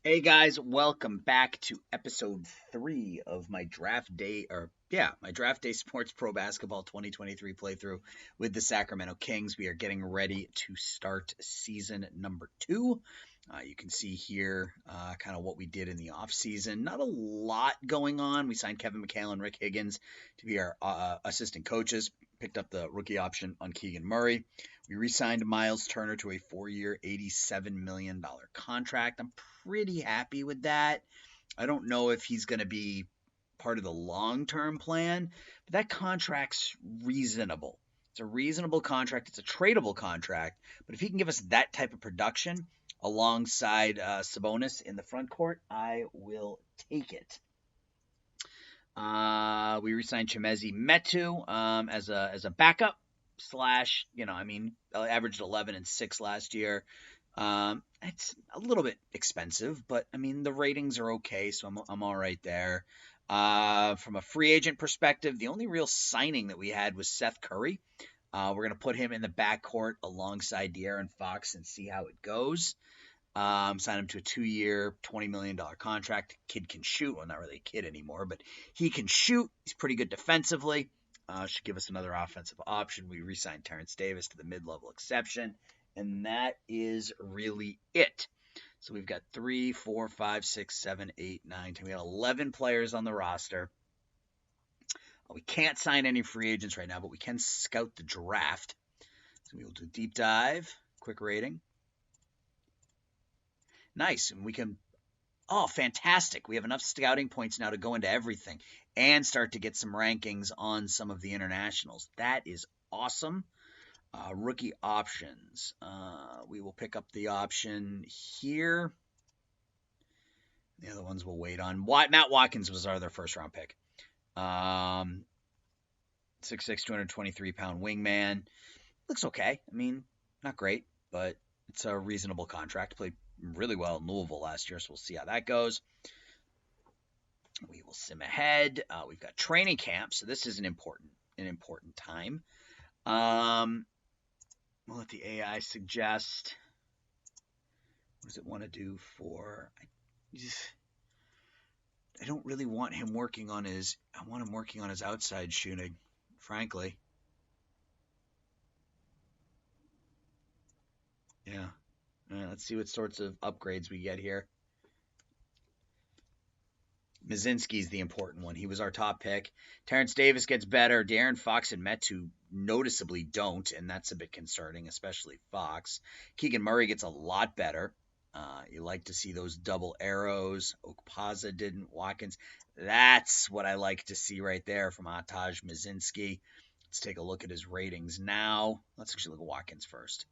Hey guys, welcome back to episode 3 of my my draft day sports pro basketball 2023 playthrough with the Sacramento Kings. We are getting ready to start season number 2. You can see here kind of what we did in the offseason. Not a lot going on. We signed Kevin McHale and Rick Higgins to be our assistant coaches. Picked up the rookie option on Keegan Murray. We re-signed Miles Turner to a 4-year, $87 million contract. I'm pretty happy with that. I don't know if he's going to be part of the long-term plan, but that contract's reasonable. It's a reasonable contract. It's a tradable contract, but if he can give us that type of production alongside Sabonis in the front court, I will take it. We re-signed Chimezi Metu as a backup slash, averaged 11 and 6 last year. It's a little bit expensive, but I mean the ratings are okay, so I'm all right there. From a free agent perspective, the only real signing that we had was Seth Curry. We're gonna put him in the backcourt alongside De'Aaron Fox and see how it goes. Sign him to a 2-year, $20 million contract. Kid can shoot. Well, not really a kid anymore, but he can shoot. He's pretty good defensively. Should give us another offensive option. We re-signed Terrence Davis to the mid-level exception, and that is really it. So we've got 3, 4, 5, 6, 7, 8, 9, 10. We got 11 players on the roster. We can't sign any free agents right now, but we can scout the draft. So we will do a deep dive, quick rating. Nice. And we can, fantastic. We have enough scouting points now to go into everything and start to get some rankings on some of the internationals. That is awesome. Rookie options. We will pick up the option here. The other ones we'll wait on. Matt Watkins was our other first round pick. 6'6", 223-pound wingman. Looks okay. I mean, not great, but it's a reasonable contract. Played really well in Louisville last year, so we'll see how that goes. We will sim ahead. We've got training camp, so this is an important time. We'll let the AI suggest. What does it want to do for? I don't really want him working on his. I want him working on his outside shooting, frankly. Yeah. All right, let's see what sorts of upgrades we get here. Mazinski's the important one. He was our top pick. Terrence Davis gets better. De'Aaron Fox and Metu noticeably don't, and that's a bit concerning, especially Fox. Keegan Murray gets a lot better. You like to see those double arrows. Okpaza didn't. Watkins. That's what I like to see right there from Ataj Mazinski. Let's take a look at his ratings now. Let's actually look at Watkins first.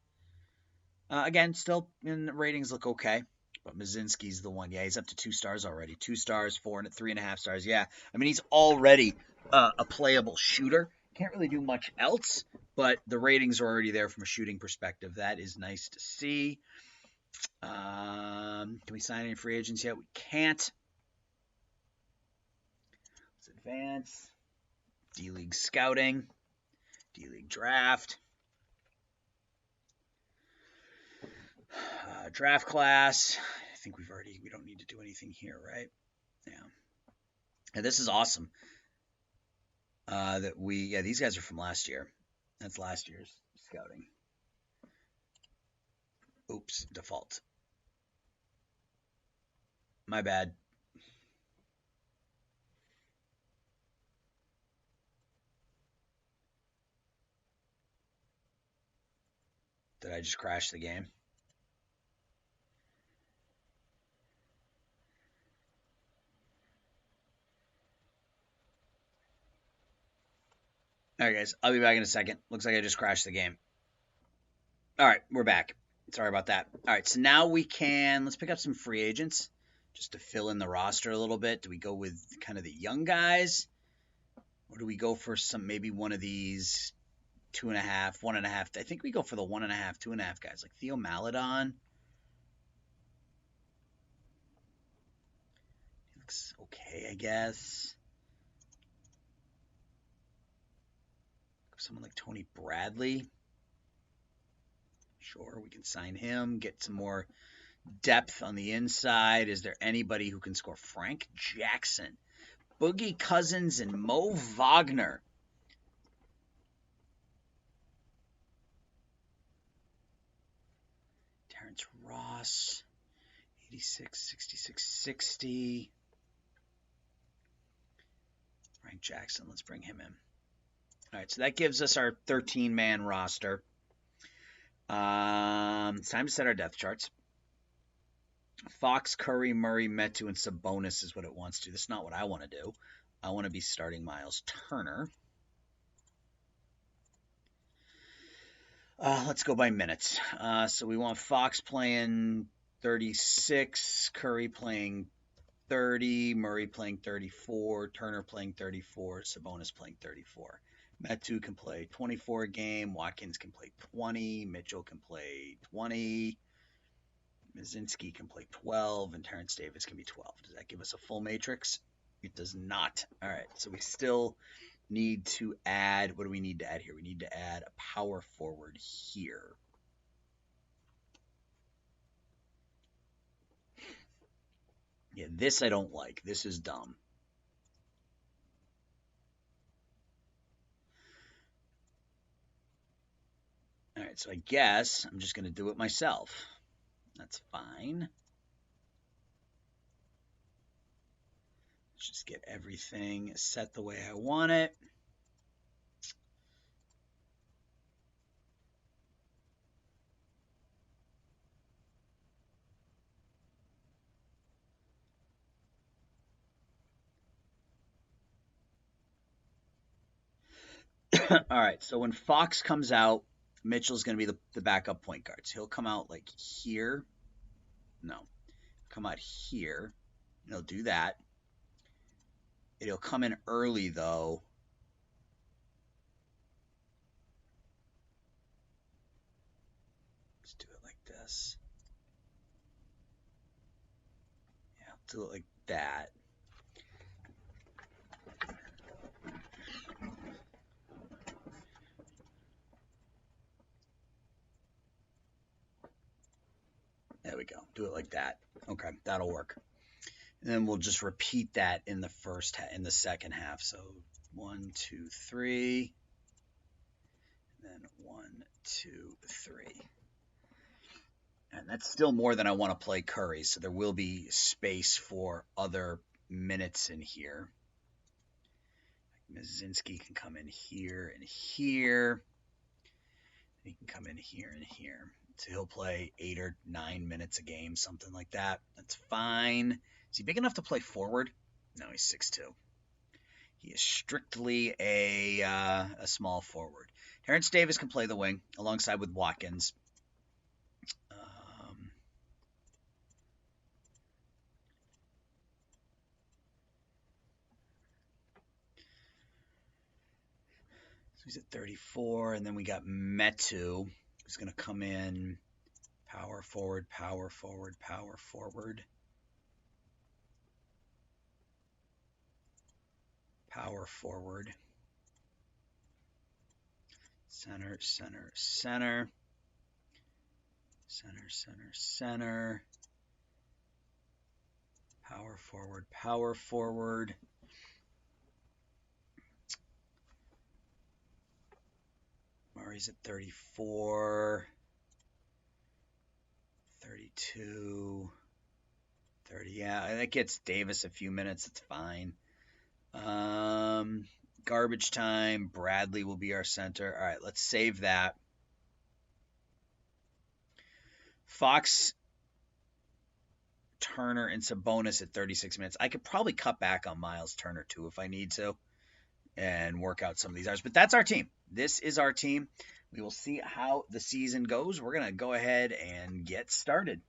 Again, still in the ratings look okay, but Mazinski's the one. Yeah, he's up to 2 stars already. 2 stars, 3.5 stars. Yeah, I mean, he's already a playable shooter. Can't really do much else, but the ratings are already there from a shooting perspective. That is nice to see. Can we sign any free agents yet? We can't. Let's advance. D-League scouting. D-League draft. Draft class. I think we don't need to do anything here, right? Yeah. And this is awesome. These guys are from last year. That's last year's scouting. Oops, default. My bad. Did I just crash the game? All right, guys. I'll be back in a second. Looks like I just crashed the game. All right, we're back. Sorry about that. All right, so now let's pick up some free agents just to fill in the roster a little bit. Do we go with kind of the young guys? Or do we go for maybe one of these 2.5, 1.5? I think we go for the 1.5, 2.5 guys, like Theo Maledon. He looks okay, I guess. Someone like Tony Bradley. Sure, we can sign him, get some more depth on the inside. Is there anybody who can score? Frank Jackson, Boogie Cousins, and Mo Wagner. Terrence Ross, 86, 66, 60. Frank Jackson, let's bring him in. All right, so that gives us our 13-man roster. It's time to set our depth charts. Fox, Curry, Murray, Metu, and Sabonis is what it wants to. This is not what I want to do. I want to be starting Miles Turner. Let's go by minutes. So we want Fox playing 36, Curry playing 30, Murray playing 34, Turner playing 34, Sabonis playing 34. Metu can play 24 a game, Watkins can play 20, Mitchell can play 20, Mizinski can play 12, and Terrence Davis can be 12. Does that give us a full matrix? It does not. All right, so we still need to add, what do we need to add here? We need to add a power forward here. Yeah, this I don't like. This is dumb. All right, so I guess I'm just going to do it myself. That's fine. Let's just get everything set the way I want it. All right, so when Fox comes out, Mitchell's going to be the backup point guard. So he'll come out like here. No, come out here. He'll do that. It'll come in early, though. Let's do it like this. Yeah, do it like that. There we go. Do it like that. Okay, that'll work. And then we'll just repeat that in the second half. So 1, 2, 3. And then 1, 2, 3. And that's still more than I want to play Curry, so there will be space for other minutes in here. Mizinski can come in here and here. He can come in here and here. So he'll play 8 or 9 minutes a game, something like that. That's fine. Is he big enough to play forward? No, he's 6'2". He is strictly a small forward. Terrence Davis can play the wing alongside with Watkins. So he's at 34, and then we got Metu, who's going to come in power forward, power forward, power forward. Power forward. Center, center, center. Center, center, center. Power forward, power forward. Murray's at 34. 32. 30. Yeah, that gets Davis a few minutes. It's fine. Garbage time. Bradley will be our center. All right, let's save that. Fox, Turner, and Sabonis at 36 minutes. I could probably cut back on Miles Turner too if I need to and work out some of these hours. But that's our team. This is our team. We will see how the season goes. We're going to go ahead and get started.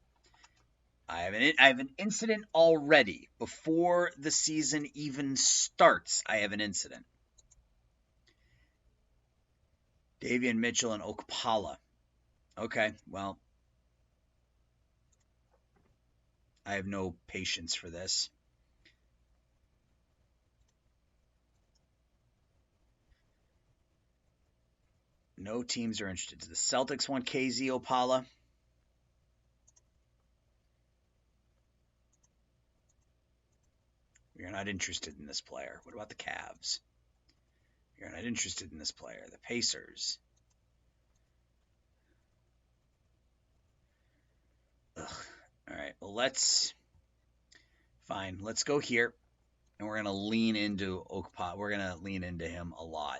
I have an incident already. Before the season even starts, I have an incident. Davion Mitchell and Okpala. Okay, well, I have no patience for this. No teams are interested. The Celtics want KZ Opala. You're not interested in this player. What about the Cavs? You're not interested in this player. The Pacers. Ugh. All right. Well, fine. Let's go here, and we're gonna lean into Okpa. We're gonna lean into him a lot.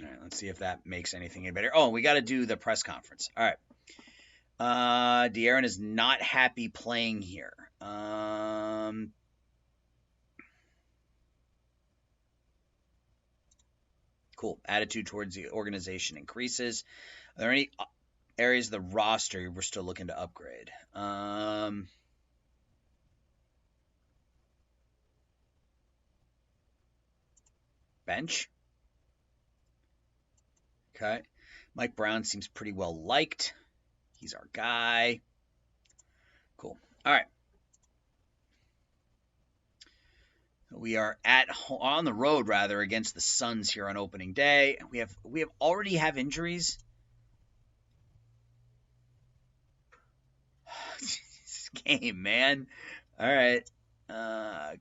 All right. Let's see if that makes anything any better. Oh, we got to do the press conference. All right. De'Aaron is not happy playing here. Cool. Attitude towards the organization increases. Are there any areas of the roster we're still looking to upgrade? Bench. Okay. Mike Brown seems pretty well liked. He's our guy. Cool. All right. We are on the road rather against the Suns here on opening day. We already have injuries. This game, man. All right.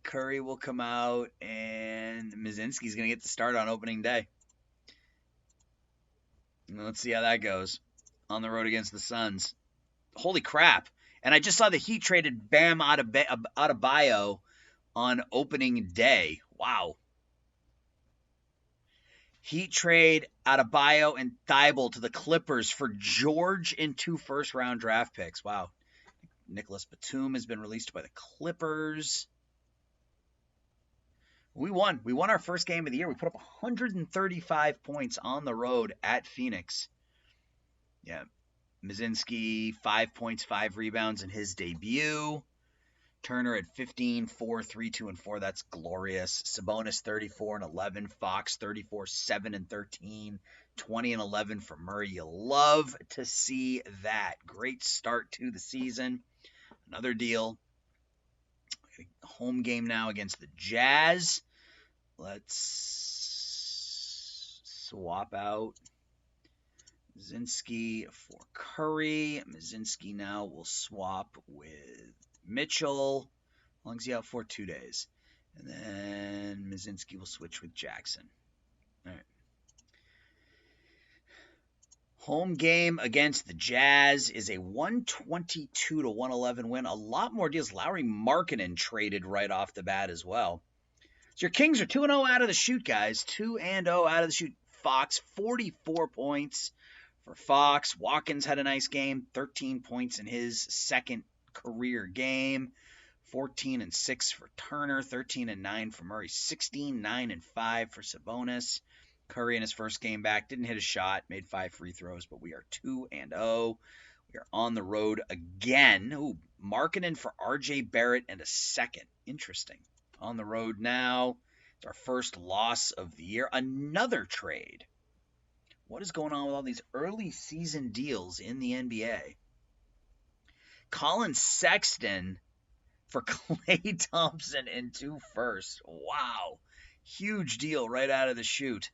Curry will come out, and Mizinski's going to get the start on opening day. Let's see how that goes on the road against the Suns. Holy crap. And I just saw the Heat traded Bam Adebayo on opening day. Wow. Heat trade Adebayo and Thibault to the Clippers for George and 2 first-round draft picks. Wow. Nicholas Batum has been released by the Clippers. We won. We won our first game of the year. We put up 135 points on the road at Phoenix. Yeah. Mizinski, 5 points, 5 rebounds in his debut. Turner at 15, 4, 3, 2, and 4. That's glorious. Sabonis 34 and 11. Fox 34, 7 and 13. 20 and 11 for Murray. You love to see that. Great start to the season. Another deal. Home game now against the Jazz. Let's swap out Mizinski for Curry. Mizinski now will swap with Mitchell. How long is he out for? 2 days. And then Mizinski will switch with Jackson. All right. Home game against the Jazz is a 122 to 111 win. A lot more deals. Lauri Markkanen traded right off the bat as well. So your Kings are 2-0 out of the shoot, guys. 2-0 out of the shoot. Fox, 44 points for Fox. Watkins had a nice game. 13 points in his second career game. 14 and 6 for Turner. 13 and 9 for Murray. 16, 9 and 5 for Sabonis. Curry in his first game back didn't hit a shot, made 5 free throws, but we are 2-0. We are on the road again. Ooh, Markkanen for RJ Barrett and a second. Interesting. On the road now. It's our first loss of the year. Another trade. What is going on with all these early season deals in the NBA? Colin Sexton for Klay Thompson and 2 firsts. Wow. Huge deal right out of the chute.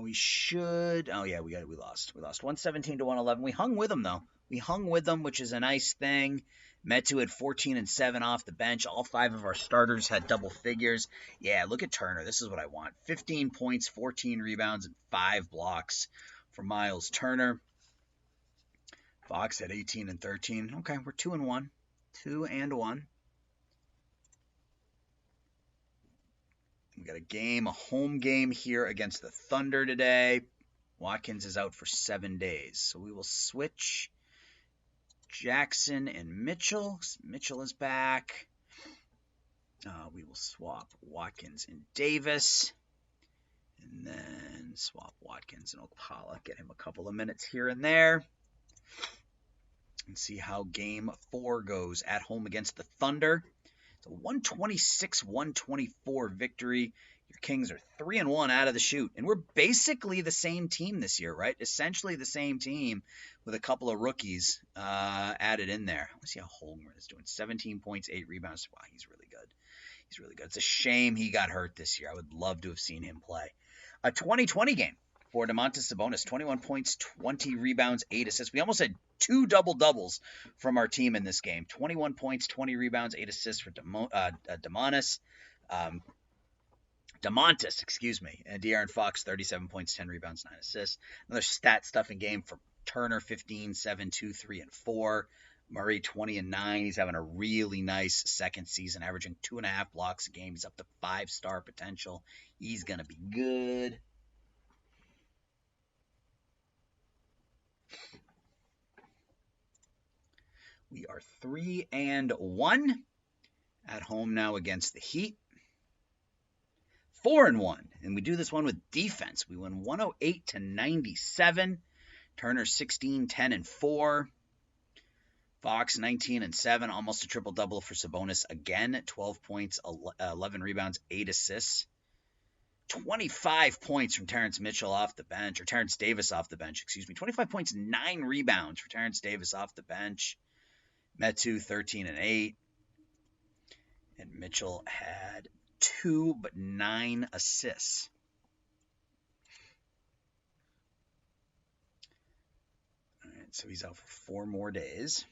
We should. Oh yeah, we lost. We lost 117 to 111. We hung with them though. We hung with them, which is a nice thing. Metu had 14 and 7 off the bench. All 5 of our starters had double figures. Yeah, look at Turner. This is what I want. 15 points, 14 rebounds, and 5 blocks for Miles Turner. Fox had 18 and 13. Okay, we're 2-1. 2-1. We got a home game here against the Thunder today. Watkins is out for 7 days. So we will switch Jackson and Mitchell. Mitchell is back. We will swap Watkins and Davis. And then swap Watkins and Okpala. Get him a couple of minutes here and there. And see how game 4 goes at home against the Thunder. It's a 126-124 victory. Your Kings are 3-1 out of the chute. And we're basically the same team this year, right? Essentially the same team with a couple of rookies added in there. Let's see how Holmgren is doing. 17 points, 8 rebounds. Wow, he's really good. He's really good. It's a shame he got hurt this year. I would love to have seen him play. A 2020 game. for Domantas Sabonis. 21 points, 20 rebounds, 8 assists. We almost had 2 double-doubles from our team in this game. 21 points, 20 rebounds, 8 assists for Domantas. Domantas, excuse me. And De'Aaron Fox, 37 points, 10 rebounds, 9 assists. Another stat-stuffing game for Turner, 15, 7, 2, 3, and 4. Murray, 20 and 9. He's having a really nice second season, averaging 2.5 blocks a game. He's up to 5-star potential. He's going to be good. We are 3-1 at home now against the Heat. 4-1, and we do this one with defense. We win 108-97. Turner 16, 10, and 4. Fox 19 and 7, almost a triple-double for Sabonis again. 12 points, 11 rebounds, 8 assists. 25 points from Terrence Mitchell off the bench, or Terrence Davis off the bench, excuse me. 25 points, 9 rebounds for Terrence Davis off the bench. Metu 13 and 8. And Mitchell had 2 but 9 assists. All right, so he's out for 4 more days.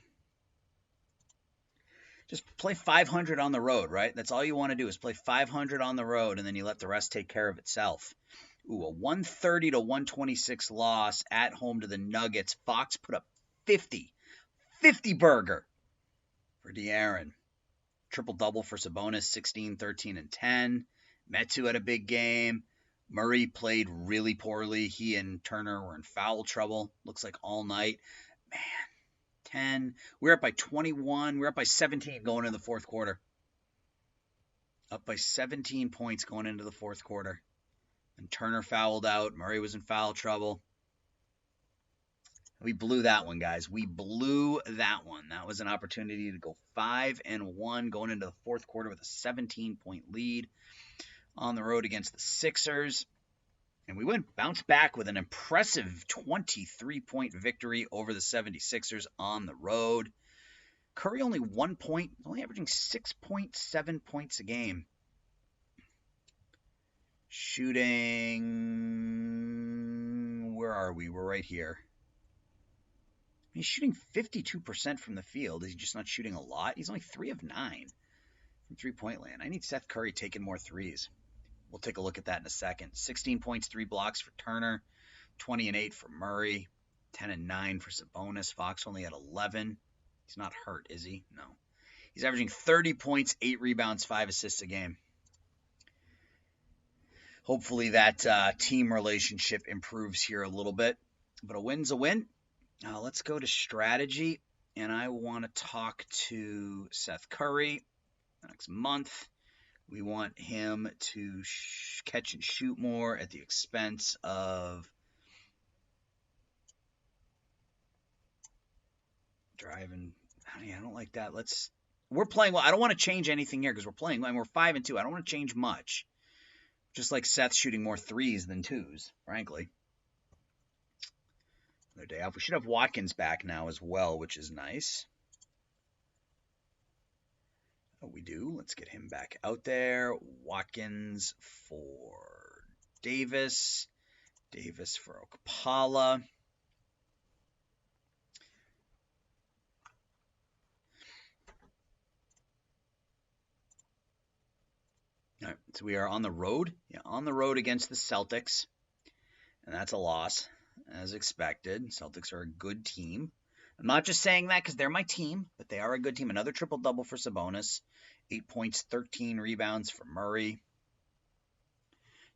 Just play 500 on the road, right? That's all you want to do is play 500 on the road, and then you let the rest take care of itself. Ooh, a 130-126 loss at home to the Nuggets. Fox put up 50 burger for De'Aaron. Triple-double for Sabonis, 16, 13, and 10. Metu had a big game. Murray played really poorly. He and Turner were in foul trouble. Looks like all night. Man. 10. We're up by 21. We're up by 17 going into the fourth quarter. Up by 17 points going into the fourth quarter. And Turner fouled out. Murray was in foul trouble. We blew that one, guys. We blew that one. That was an opportunity to go 5-1 going into the fourth quarter with a 17-point lead on the road against the Sixers. And we bounced back with an impressive 23-point victory over the 76ers on the road. Curry only 1 point, only averaging 6.7 points a game. Shooting, where are we? We're right here. He's shooting 52% from the field. Is he just not shooting a lot? He's only 3 of 9 from three-point land. I need Seth Curry taking more threes. We'll take a look at that in a second. 16 points, 3 blocks for Turner. 20 and 8 for Murray. 10 and 9 for Sabonis. Fox only had 11. He's not hurt, is he? No. He's averaging 30 points, 8 rebounds, 5 assists a game. Hopefully that team relationship improves here a little bit. But a win's a win. Now let's go to strategy. And I want to talk to Seth Curry next month. We want him to catch and shoot more at the expense of driving. I don't like that. We're playing well. I don't want to change anything here because we're playing well, and we're 5-2. I don't want to change much. Just like Seth shooting more threes than twos, frankly. Another day off. We should have Watkins back now as well, which is nice. We do. Let's get him back out there. Watkins for Davis. Davis for Okpala. All right, so we are on the road. Yeah, on the road against the Celtics. And that's a loss, as expected. Celtics are a good team. I'm not just saying that because they're my team, but they are a good team. Another triple-double for Sabonis. 8 points, 13 rebounds for Murray.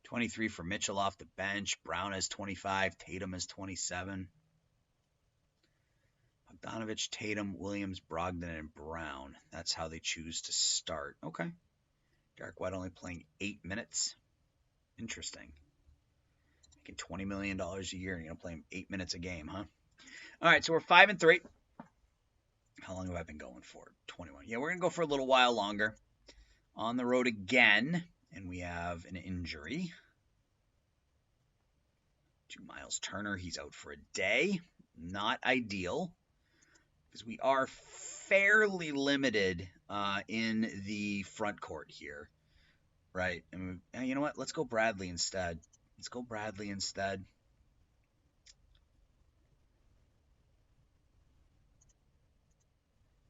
23 for Mitchell off the bench. Brown has 25. Tatum has 27. Bogdanovich, Tatum, Williams, Brogdon, and Brown. That's how they choose to start. Okay. Derek White only playing 8 minutes. Interesting. Making $20 million a year, and you're going to play him 8 minutes a game, huh? All right, so we're 5-3. How long have I been going for? 21. Yeah, we're going to go for a little while longer. On the road again, and we have an injury to Miles Turner. He's out for a day. Not ideal, because we are fairly limited in the front court here, right? And you know what? Let's go Bradley instead.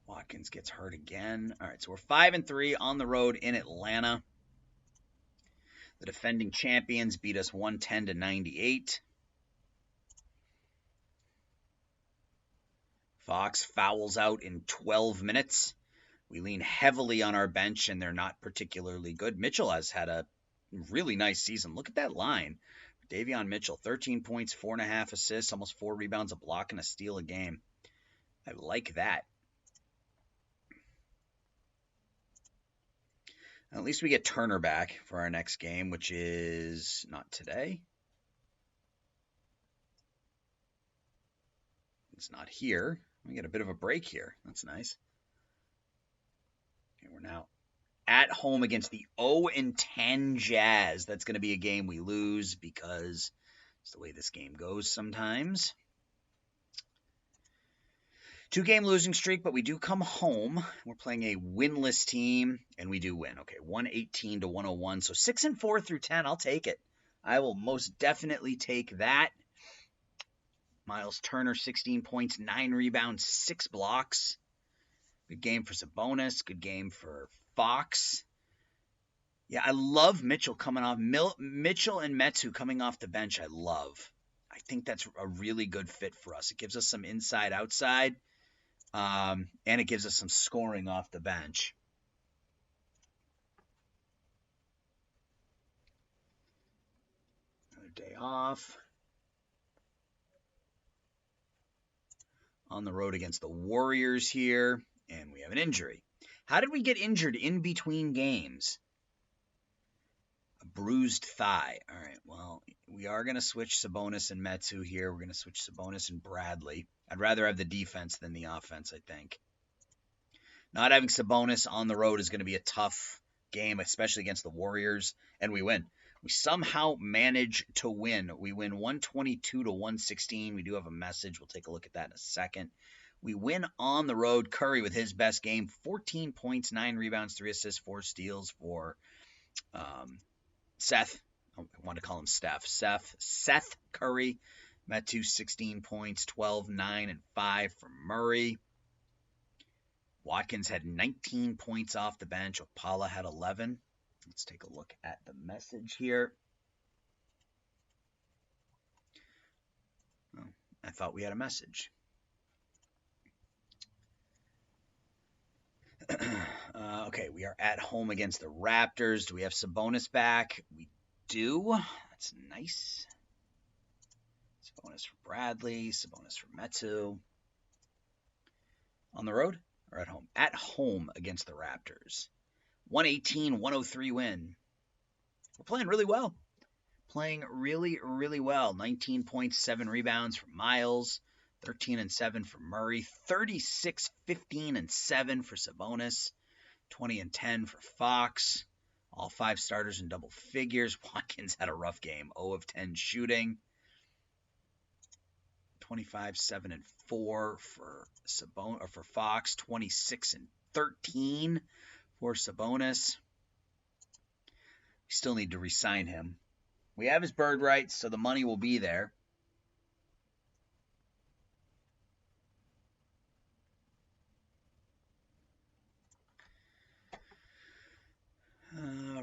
Watkins gets hurt again. All right, so we're 5-3 on the road in Atlanta. The defending champions beat us 110-98. Fox fouls out in 12 minutes. We lean heavily on our bench, and they're not particularly good. Mitchell has had a really nice season. Look at that line. Davion Mitchell, 13 points, 4.5 assists, almost 4 rebounds, a block, and a steal a game. I like that. At least we get Turner back for our next game, which is not today. It's not here. We get a bit of a break here. That's nice. Okay, we're now at home against the 0-10 Jazz. That's going to be a game we lose because it's the way this game goes sometimes. 2-game losing streak, but we do come home. We're playing a winless team, and we do win. Okay, 118-101. So 6-4 through 10. I'll take it. I will most definitely take that. Miles Turner, 16 points, 9 rebounds, 6 blocks. Good game for Sabonis. Good game for Fox. Yeah, I love Mitchell coming off. Mitchell and Metu coming off the bench, I love. I think that's a really good fit for us. It gives us some inside-outside, and it gives us some scoring off the bench. Another day off. On the road against the Warriors here, and we have an injury. How did we get injured in between games? A bruised thigh. All right, well, we are going to switch Sabonis and Metu here. We're going to switch Sabonis and Bradley. I'd rather have the defense than the offense, I think. Not having Sabonis on the road is going to be a tough game, especially against the Warriors, and we win. We somehow manage to win. We win 122-116. We do have a message. We'll take a look at that in a second. We win on the road. Curry with his best game, 14 points, 9 rebounds, 3 assists, 4 steals for Seth. I want to call him Steph. Seth Curry. Metu, 16 points, 12, 9, and 5 for Murray. Watkins had 19 points off the bench. Opala had 11. Let's take a look at the message here. Oh, I thought we had a message. Okay, we are at home against the Raptors. Do we have Sabonis back? We do. That's nice. Sabonis for Bradley. Sabonis for Metu. On the road or at home? At home against the Raptors. 118-103 win. We're playing really well. Playing really, really well. 19 points, 7 rebounds for Miles. 13 and 7 for Murray. 36, 15, and 7 for Sabonis. 20 and 10 for Fox. All 5 starters in double figures. Watkins had a rough game. 0 of 10 shooting. 25, 7, and 4 for Fox. 26 and 13 for Sabonis. We still need to re-sign him. We have his bird rights, so the money will be there.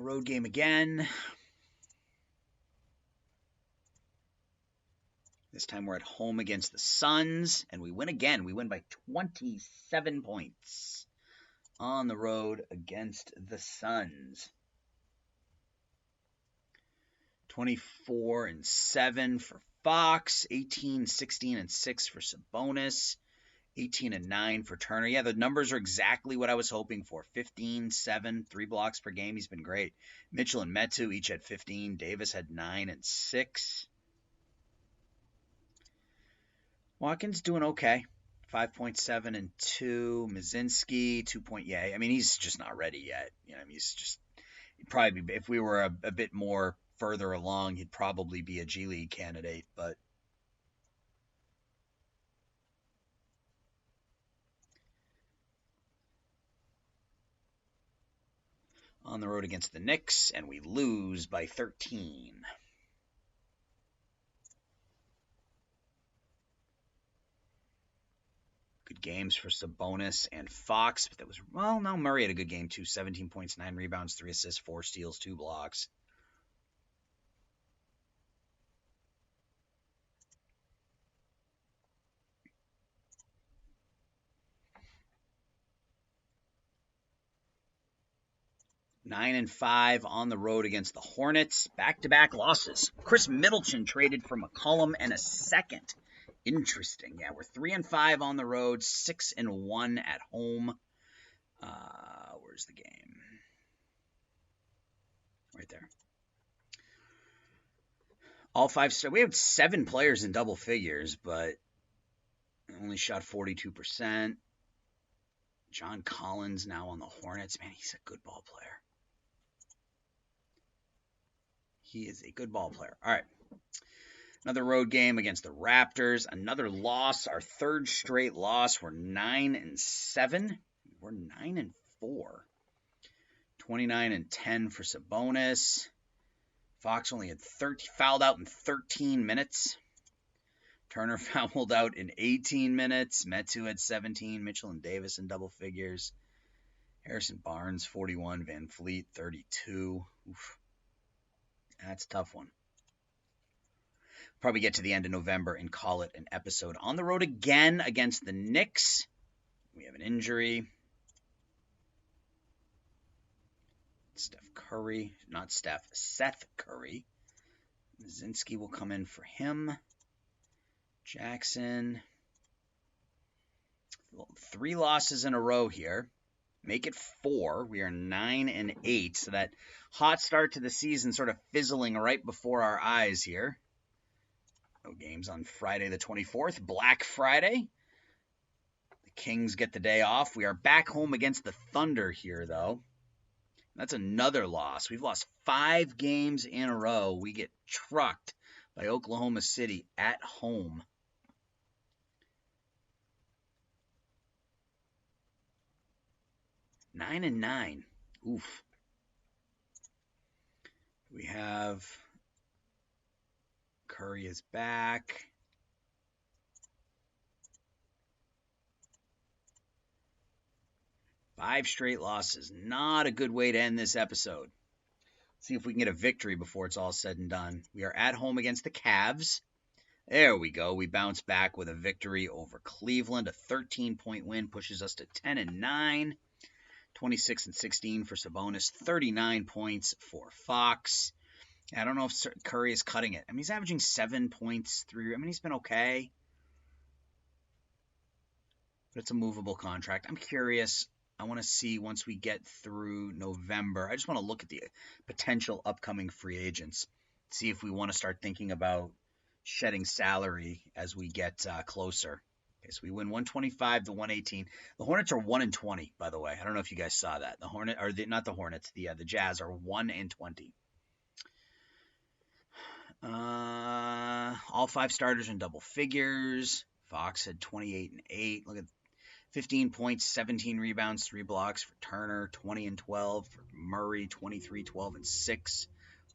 Road game again. This time we're at home against the Suns, and we win again. We win by 27 points on the road against the Suns. 24 and 7 for Fox, 18, 16, and 6 for Sabonis, 18 and 9 for Turner. Yeah, the numbers are exactly what I was hoping for. 15, 7, 3 blocks per game. He's been great. Mitchell and Metu each had 15. Davis had 9 and 6. Watkins doing okay. 5.7 and 2. Mazinski, 2 point. Yeah, I mean, he's just not ready yet. You know, I mean, he's just probably, if we were a bit more further along, he'd probably be a G League candidate, but on the road against the Knicks, and we lose by 13. Good games for Sabonis and Fox, but that was, well, no, Murray had a good game too. 17 points, 9 rebounds, 3 assists, 4 steals, 2 blocks. Nine and 5 on the road against the Hornets. Back-to-back losses. Chris Middleton traded for McCollum and a second. Interesting. Yeah, we're 3 and 5 on the road, 6 and 1 at home. Where's the game? Right there. All 5 stars. We have 7 players in double figures, but only shot 42%. John Collins now on the Hornets. Man, he's a good ball player. He is a good ball player. All right. Another road game against the Raptors. Another loss. Our 3rd straight loss. We're 9 and 7. We're 9 and 4. 29 and 10 for Sabonis. Fox only had fouled out in 13 minutes. Turner fouled out in 18 minutes. Metu had 17. Mitchell and Davis in double figures. Harrison Barnes, 41. Van Fleet, 32. Oof. That's a tough one. Probably get to the end of November and call it an episode. On the road again against the Knicks. We have an injury. Seth Curry. Zinski will come in for him. Jackson. 3 losses in a row here. Make it 4. We are 9 and 8. So that hot start to the season sort of fizzling right before our eyes here. No games on Friday the 24th. Black Friday. The Kings get the day off. We are back home against the Thunder here, though. That's another loss. We've lost 5 games in a row. We get trucked by Oklahoma City at home. Nine and 9. Oof. We have Curry is back. Five straight losses. Not a good way to end this episode. Let's see if we can get a victory before it's all said and done. We are at home against the Cavs. There we go. We bounce back with a victory over Cleveland. A 13-point win pushes us to 10 and 9. 26 and 16 for Sabonis. 39 points for Fox. I don't know if Curry is cutting it. I mean, he's averaging 7 points through. I mean, he's been okay. But it's a movable contract. I'm curious. I want to see once we get through November. I just want to look at the potential upcoming free agents. See if we want to start thinking about shedding salary as we get closer. Okay, so we win 125 to 118. The Hornets are 1 and 20, by the way. I don't know if you guys saw that. Not the Hornets. The Jazz are 1 and 20. All 5 starters in double figures. Fox had 28 and 8. Look at 15 points, 17 rebounds, 3 blocks for Turner, 20 and 12 for Murray, 23, 12 and 6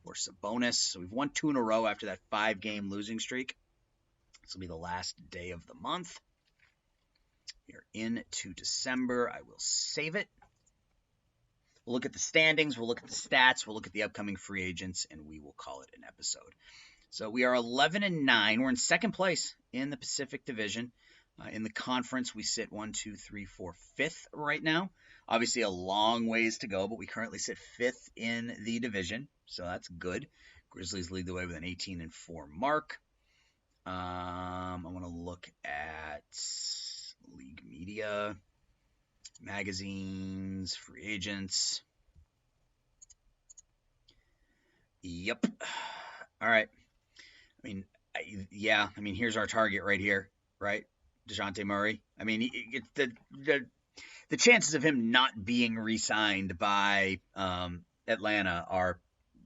for Sabonis. So we've won 2 in a row after that 5-game losing streak. This will be the last day of the month. We are into December. I will save it. We'll look at the standings. We'll look at the stats. We'll look at the upcoming free agents, and we will call it an episode. So we are 11 and 9. We're in second place in the Pacific Division. In the conference, we sit 1, 2, 3, 4, 5th right now. Obviously, a long ways to go, but we currently sit 5th in the division, so that's good. Grizzlies lead the way with an 18 and 4 mark. I want to look at league media, magazines, free agents. Yep. All right. I mean, here's our target right here, right? DeJounte Murray. I mean, the chances of him not being re-signed by Atlanta are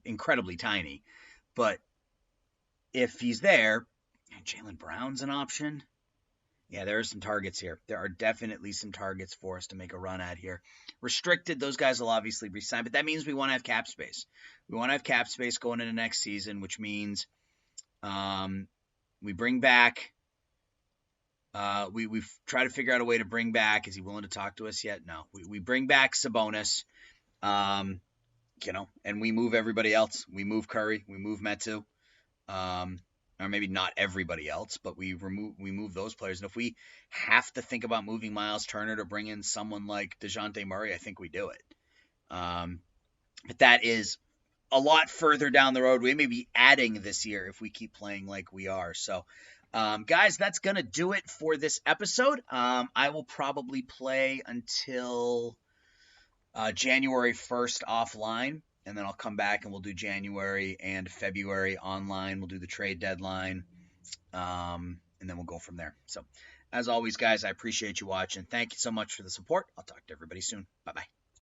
incredibly tiny. But if he's there, Jaylen Brown's an option. Yeah, there are some targets here. There are definitely some targets for us to make a run at here. Restricted, those guys will obviously re-sign, but that means we want to have cap space. We want to have cap space going into next season, which means we bring back We've tried to figure out a way to bring back. Is he willing to talk to us yet? No. We bring back Sabonis. And we move everybody else. We move Curry. We move Metu. Or maybe not everybody else, but we move those players. And if we have to think about moving Miles Turner to bring in someone like DeJounte Murray, I think we do it. But that is a lot further down the road. We may be adding this year if we keep playing like we are. So, guys, that's going to do it for this episode. I will probably play until January 1st offline, and then I'll come back and we'll do January and February online. We'll do the trade deadline, and then we'll go from there. So, as always, guys, I appreciate you watching. Thank you so much for the support. I'll talk to everybody soon. Bye-bye.